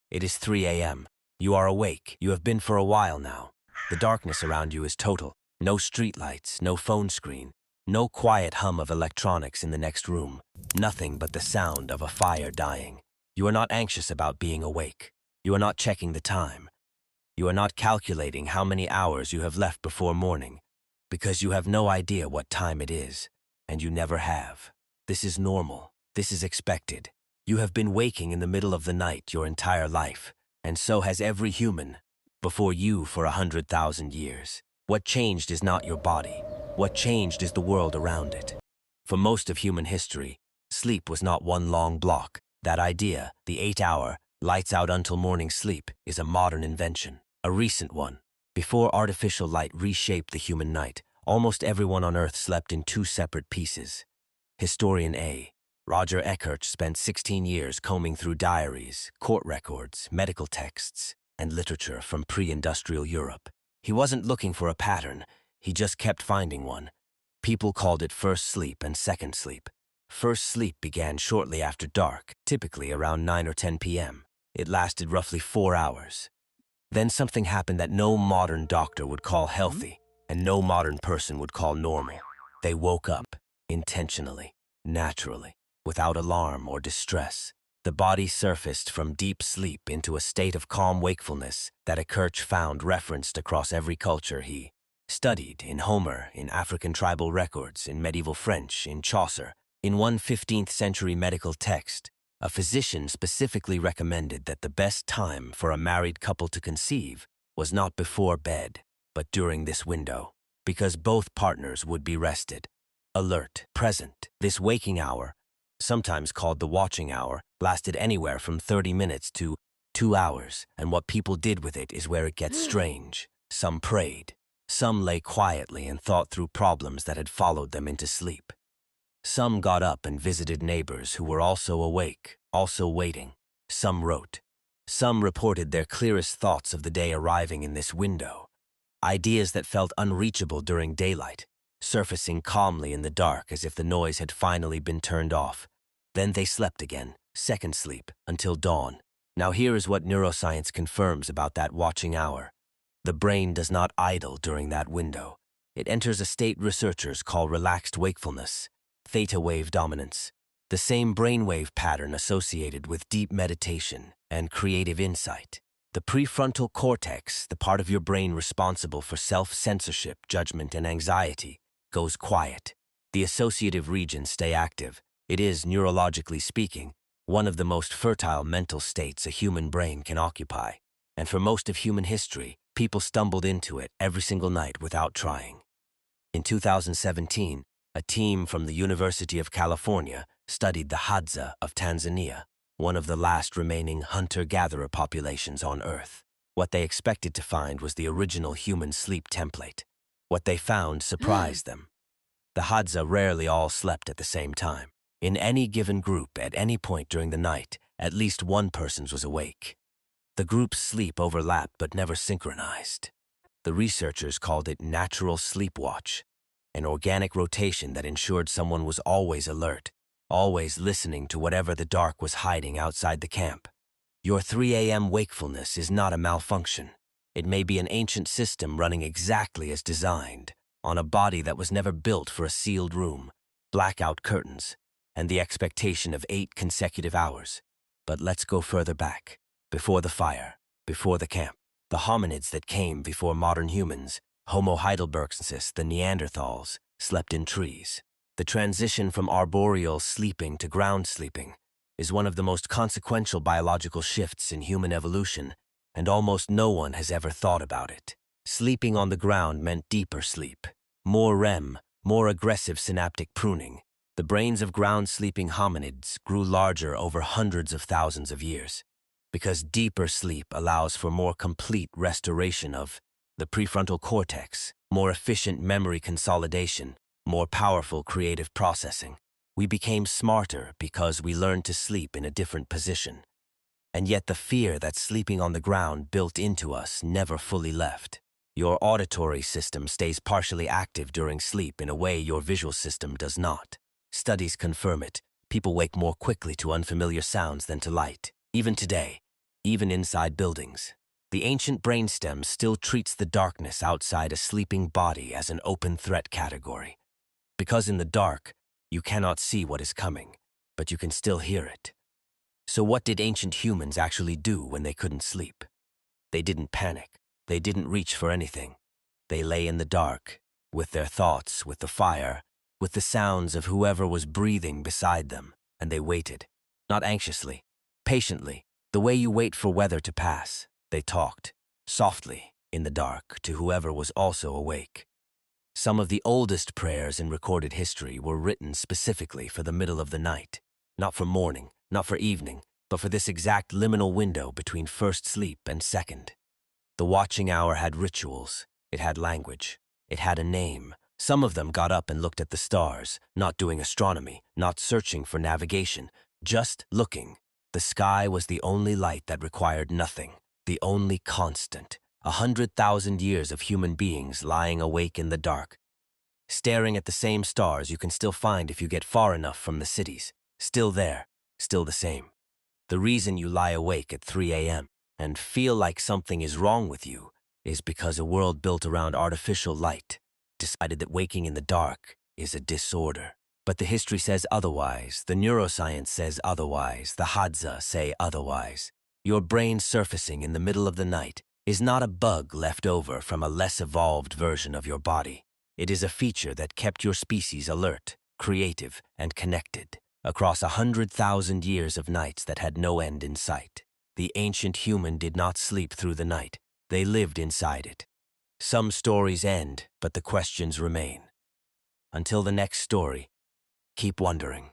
It is 3 a.m. You are awake. You have been for a while now. The darkness around you is total. No streetlights, no phone screen, no quiet hum of electronics in the next room. Nothing but the sound of a fire dying. You are not anxious about being awake. You are not checking the time. You are not calculating how many hours you have left before morning, because you have no idea what time it is, and you never have. This is normal. This is expected. You have been waking in the middle of the night your entire life, and so has every human before you for 100,000 years. What changed is not your body. What changed is the world around it. For most of human history, sleep was not one long block. That idea, the 8-hour, lights out until morning sleep, is a modern invention, a recent one. Before artificial light reshaped the human night, almost everyone on Earth slept in two separate pieces. Historian A. Roger Ekirch spent 16 years combing through diaries, court records, medical texts, and literature from pre-industrial Europe. He wasn't looking for a pattern, he just kept finding one. People called it first sleep and second sleep. First sleep began shortly after dark, typically around 9 or 10 p.m. It lasted roughly 4 hours. Then something happened that no modern doctor would call healthy, and no modern person would call normal. They woke up, intentionally, naturally, without alarm or distress. The body surfaced from deep sleep into a state of calm wakefulness that Ekirch found referenced across every culture he studied, in Homer, in African tribal records, in medieval French, in Chaucer. In one 15th century medical text, a physician specifically recommended that the best time for a married couple to conceive was not before bed, but during this window, because both partners would be rested, alert, present. This waking hour, sometimes called the watching hour, lasted anywhere from 30 minutes to 2 hours, and what people did with it is where it gets strange. Some prayed. Some lay quietly and thought through problems that had followed them into sleep. Some got up and visited neighbors who were also awake, also waiting. Some wrote. Some reported their clearest thoughts of the day arriving in this window. Ideas that felt unreachable during daylight, surfacing calmly in the dark as if the noise had finally been turned off. Then they slept again, second sleep, until dawn. Now here is what neuroscience confirms about that watching hour. The brain does not idle during that window. It enters a state researchers call relaxed wakefulness, theta wave dominance, the same brainwave pattern associated with deep meditation and creative insight. The prefrontal cortex, the part of your brain responsible for self-censorship, judgment, and anxiety, goes quiet. The associative regions stay active. It is, neurologically speaking, one of the most fertile mental states a human brain can occupy. And for most of human history, people stumbled into it every single night without trying. In 2017, a team from the University of California studied the Hadza of Tanzania, one of the last remaining hunter-gatherer populations on Earth. What they expected to find was the original human sleep template. What they found surprised them. The Hadza rarely all slept at the same time. In any given group, at any point during the night, at least one person was awake. The group's sleep overlapped but never synchronized. The researchers called it natural sleepwatch, an organic rotation that ensured someone was always alert, always listening to whatever the dark was hiding outside the camp. Your 3 a.m. wakefulness is not a malfunction. It may be an ancient system running exactly as designed, on a body that was never built for a sealed room, blackout curtains, and the expectation of 8 consecutive hours. But let's go further back, before the fire, before the camp. The hominids that came before modern humans, Homo heidelbergensis, the Neanderthals, slept in trees. The transition from arboreal sleeping to ground sleeping is one of the most consequential biological shifts in human evolution, and almost no one has ever thought about it. Sleeping on the ground meant deeper sleep, more REM, more aggressive synaptic pruning. The brains of ground-sleeping hominids grew larger over hundreds of thousands of years, because deeper sleep allows for more complete restoration of the prefrontal cortex, more efficient memory consolidation, more powerful creative processing. We became smarter because we learned to sleep in a different position. And yet the fear that sleeping on the ground built into us never fully left. Your auditory system stays partially active during sleep in a way your visual system does not. Studies confirm it. People wake more quickly to unfamiliar sounds than to light. Even today, even inside buildings. The ancient brainstem still treats the darkness outside a sleeping body as an open threat category. Because in the dark, you cannot see what is coming, but you can still hear it. So what did ancient humans actually do when they couldn't sleep? They didn't panic. They didn't reach for anything. They lay in the dark, with their thoughts, with the fire, with the sounds of whoever was breathing beside them, and they waited. Not anxiously, patiently, the way you wait for weather to pass. They talked, softly, in the dark, to whoever was also awake. Some of the oldest prayers in recorded history were written specifically for the middle of the night, not for morning, not for evening, but for this exact liminal window between first sleep and second. The watching hour had rituals, it had language, it had a name. Some of them got up and looked at the stars, not doing astronomy, not searching for navigation, just looking. The sky was the only light that required nothing, the only constant. 100,000 years of human beings lying awake in the dark, staring at the same stars you can still find if you get far enough from the cities. Still there, still the same. The reason you lie awake at 3 a.m. and feel like something is wrong with you is because a world built around artificial light decided that waking in the dark is a disorder. But the history says otherwise, the neuroscience says otherwise, the hadza say otherwise. Your brain surfacing in the middle of the night is not a bug left over from a less evolved version of your body. It is a feature that kept your species alert, creative, and connected across 100,000 years of nights that had no end in sight. The ancient human did not sleep through the night. They lived inside it. Some stories end, but the questions remain. Until the next story, keep wondering.